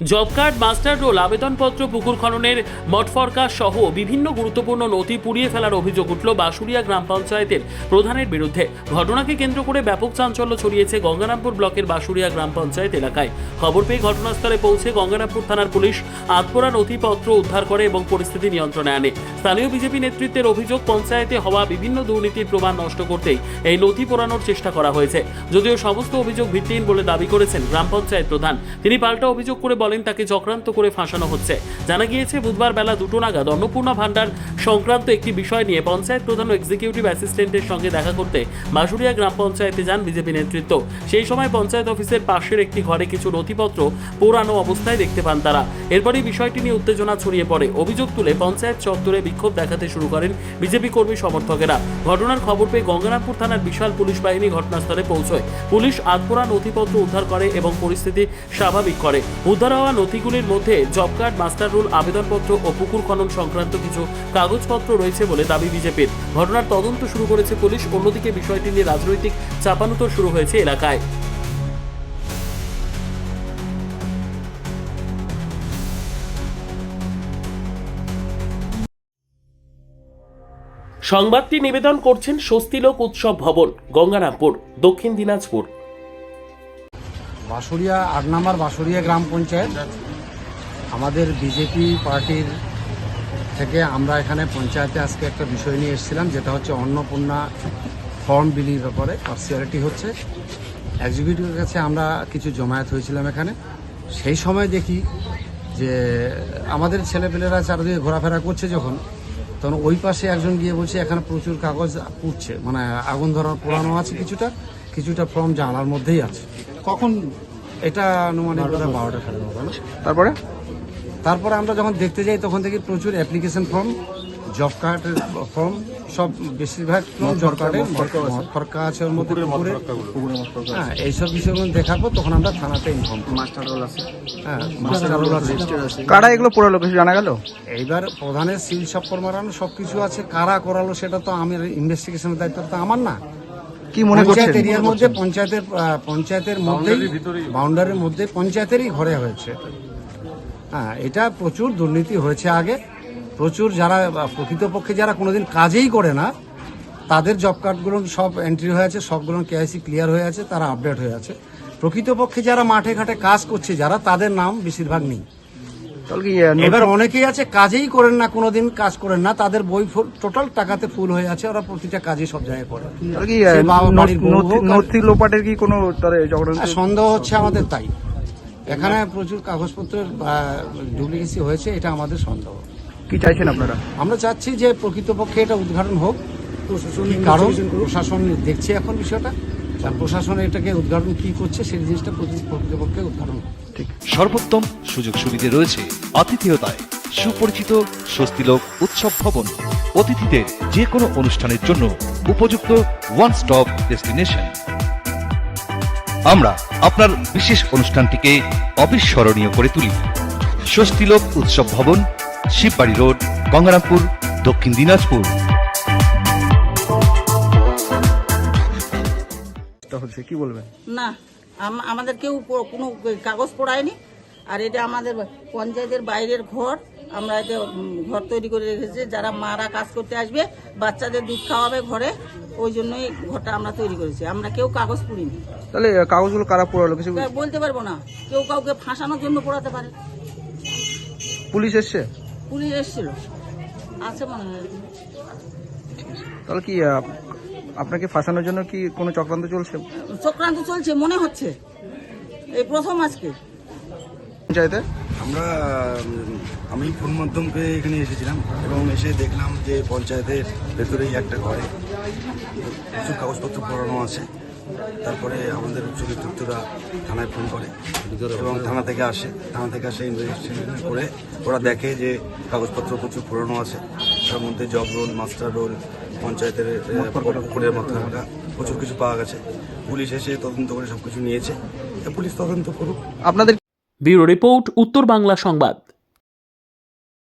Job card, master role, আবেদনপত্র, পুকুর খননের মঠফরকা সহ বিভিন্ন গুরুত্বপূর্ণ নথি পুড়িয়ে ফেলার অভিযোগ উঠল বাঁশুড়িয়া গ্রাম পঞ্চায়েতের প্রধানের বিরুদ্ধে। ঘটনাকে কেন্দ্র করে ব্যাপক চাঞ্চল্য ছড়িয়েছে গঙ্গারামপুর ব্লকের বাঁশুড়িয়া গ্রাম পঞ্চায়েত এলাকায়। খবর পেয়ে ঘটনাস্থলে পৌঁছে গঙ্গারামপুর থানার পুলিশ আধপোড়া নথিপত্র উদ্ধার করে এবং পরিস্থিতি নিয়ন্ত্রণে আনে। স্থানীয় বিজেপি নেতৃত্বের অভিযোগ, পঞ্চায়েতে হওয়া বিভিন্ন দুর্নীতির প্রমাণ নষ্ট করতেই এই নথি পোড়ানোর চেষ্টা করা হয়েছে। যদিও সমস্ত অভিযোগ ভিত্তিহীন বলে দাবি করেছেন গ্রাম পঞ্চায়েত প্রধান। তিনি পাল্টা অভিযোগ করে বলেন তাকে চক্রান্ত করে ফাঁসানো হচ্ছে। জানা গিয়েছে বুধবার বেলা 2টো নাগাদ অন্নপূর্ণা ভান্ডার সংক্রান্ত একটি বিষয় নিয়ে পঞ্চায়েত প্রধান ও এক্সিকিউটিভ অ্যাসিস্ট্যান্টের সঙ্গে দেখা করতে বাঁশুড়িয়া গ্রাম পঞ্চায়েতে যান বিজেপি নেতৃত্ব। সেই সময় পঞ্চায়েত অফিসের পাশের একটি ঘরে কিছু নথিপত্র পোড়ানো অবস্থায় দেখতে পান তারা। এরপরই বিষয়টি নিয়ে উত্তেজনা ছড়িয়ে পড়ে। অভিযোগ তুলে পঞ্চায়েত চত্বরে বিক্ষোভ দেখাতে শুরু করেন বিজেপি কর্মী সমর্থকেরা। ঘটনার খবর পেয়ে গঙ্গারামপুর থানার বিশাল পুলিশ বাহিনী ঘটনাস্থলে পৌঁছয়। পুলিশ আধপোড়া নথিপত্র উদ্ধার করে এবং পরিস্থিতি স্বাভাবিক করে। উদ্ধার হওয়া নথিগুলির মধ্যে জব কার্ড, মাস্টার রোল, আবেদনপত্র ও পুকুর খনন সংক্রান্ত কিছু কাগজপত্র রয়েছে বলে দাবি বিজেপির। ঘটনার তদন্ত শুরু করেছে পুলিশ। অন্যদিকে বিষয়টি নিয়ে রাজনৈতিক চাপানুতর শুরু হয়েছে এলাকায়। সংবাদটি নিবেদন করছেন স্বস্তিলোক উৎসব ভবন, গঙ্গারামপুর, দক্ষিণ দিনাজপুর। বাঁশুড়িয়া 8 নম্বর বাঁশুড়িয়া গ্রাম পঞ্চায়েত, আমাদের বিজেপি পার্টির থেকে আমরা এখানে পঞ্চায়েতে আজকে একটা বিষয় নিয়ে এসেছিলাম, যেটা হচ্ছে অন্নপূর্ণা ফর্ম বিলির ব্যাপারে পার্সিয়ালিটি হচ্ছে। এক্সিকিউটিভের কাছে আমরা কিছু জমায়েত হয়েছিলাম এখানে। সেই সময় দেখি যে আমাদের ছেলেপেলেরা চারদিকে ঘোরাফেরা করছে যখন, তখন ওই পাশে একজন গিয়ে বলছে এখানে প্রচুর কাগজ পুড়ছে, মানে আগুন ধরার পোড়ানো আছে, কিছুটা ফর্ম জানালার মধ্যেই আছে। কখন? এটা আনুমানিক 12টা সাড়ে 12টা। তারপরে আমরা যখন দেখতে যাই তখন দেখি প্রচুর অ্যাপ্লিকেশন ফর্ম, জব কার্ডের ফর্ম, সব বেশিরভাগ জব কার্ডের ফরকা আছে ওর মধ্যে, হ্যাঁ, এইসব বিষয়গুলো দেখার পর তখন আমরা থানাতে ইনফর্ম করি। মাস্টার রোল আছে, হ্যাঁ, মাস্টার রোল আছে। কারা এগুলো পোড়ালো কিছু জানা গেল? এইবার প্রধানের সিল সাপ্পর মারানো সবকিছু আছে, কারা করালো সেটা তো আমি ইনভেস্টিগেশনের দায়িত্ব তো আমার না। কি মনে করছেন? এরিয়ার মধ্যে পঞ্চায়েতের মধ্যেই, বাউন্ডারির মধ্যে পঞ্চায়েতেরই ঘরে হয়েছে। হ্যাঁ, এটা প্রচুর দুর্নীতি হয়েছে আগে। প্রচুর যারা প্রকৃতপক্ষে যারা কোনোদিন কাজেই করে না তাদের জব কার্ডগুলো সব এন্ট্রি হয়ে আছে, সবগুলো কেআইসি ক্লিয়ার হয়ে আছে, তারা আপডেট হয়ে আছে। প্রকৃতপক্ষে যারা মাঠে ঘাটে কাজ করছে যারা, তাদের নাম বেশিরভাগ নেই। এবার অনেকেই আছে কাজেই করেন না, কোনোদিন কাজ করেন না, তাদের বই টোটাল টাকাতে ফুল হয়ে আছে, ওরা প্রতিটা কাজে সব জায়গায় করে। নথি লোপাটের কি কোনো সন্দেহ হচ্ছে আমাদের, তাই এখানে প্রচুর কাগজপত্রের ডুপ্লিকেসি হয়েছে, এটা আমাদের সন্দেহ। কি চাইছেন আপনারা? আমরা চাচ্ছি যে প্রকৃতপক্ষে এটা উদ্ঘাটন হোক, কারণ প্রশাসন দেখছে এখন বিষয়টা, প্রশাসন এটাকে উদ্ঘাটন কি করছে সেই জিনিসটা প্রকৃতপক্ষে উদ্ঘাটন হোক। ঠিক। সর্বোত্তম সুযোগ সুবিধে রয়েছে আতিথেয়তায় সুপরিচিত স্বস্তিলোক উৎসব ভবন। অতিথিদের যে কোনো অনুষ্ঠানের জন্য উপযুক্ত ওয়ান স্টপ ডেস্টিনেশন। আমরা আপনার বিশেষ অনুষ্ঠানটিকে অবিস্মরণীয় করে তুলি। স্বস্তিলোক উৎসব ভবন, শিববাড়ি রোড, গঙ্গারামপুর, দক্ষিণ দিনাজপুর। কি বলবেন? না, আমাদের কেউ কোনো কাগজ পড়ায়নি। আর এটা আমাদের পঞ্চায়েতের বাইরের ঘর, আমরা এটা ঘর তৈরি করে রেখেছি। যারা মারা কাজ করতে আসবে, বাচ্চাদের দুধ খাওয়াবে ঘরে, ওই জন্যই ঘরটা আমরা তৈরি করেছি। আমরা কেউ কাগজ পড়িনি। তাহলে কাগজগুলো কারা পোড়ালো কিছু বলতে পারবো না, কেউ কাউকে ফাঁসানোর জন্য পড়াতে পারে। পুলিশ এসছে? পুলিশ এসেছিল, আছে মনে হয়। তাহলে কি আপনাকে ফাঁসানোর জন্য কি কোনো চক্রান্ত চলছে? চক্রান্ত চলছে মনে হচ্ছে, এই প্রথম আজকে পঞ্চায়েতে। আমি ফোন মাধ্যম পেয়ে এখানে এসেছিলাম এবং এসে দেখলাম যে পঞ্চায়েতের ভেতরেই একটা ঘরে প্রচুর কাগজপত্র পড়ানো আছে। তারপরে আমাদের উচ্চ নেতৃত্বরা থানায় ফোন করে এবং থানা থেকে আসে ইনভেস্টিগেশন করে ওরা দেখে যে কাগজপত্র প্রচুর পুরনো আছে। তার মধ্যে জব রোল, মাস্টার রোল, পঞ্চায়েতের পুকুরের মতো প্রচুর কিছু পাওয়া গেছে। পুলিশ এসে তদন্ত করে সবকিছু নিয়েছে, পুলিশ তদন্ত করুক। আপনাদের ব্যুরো রিপোর্ট, উত্তর বাংলা সংবাদ।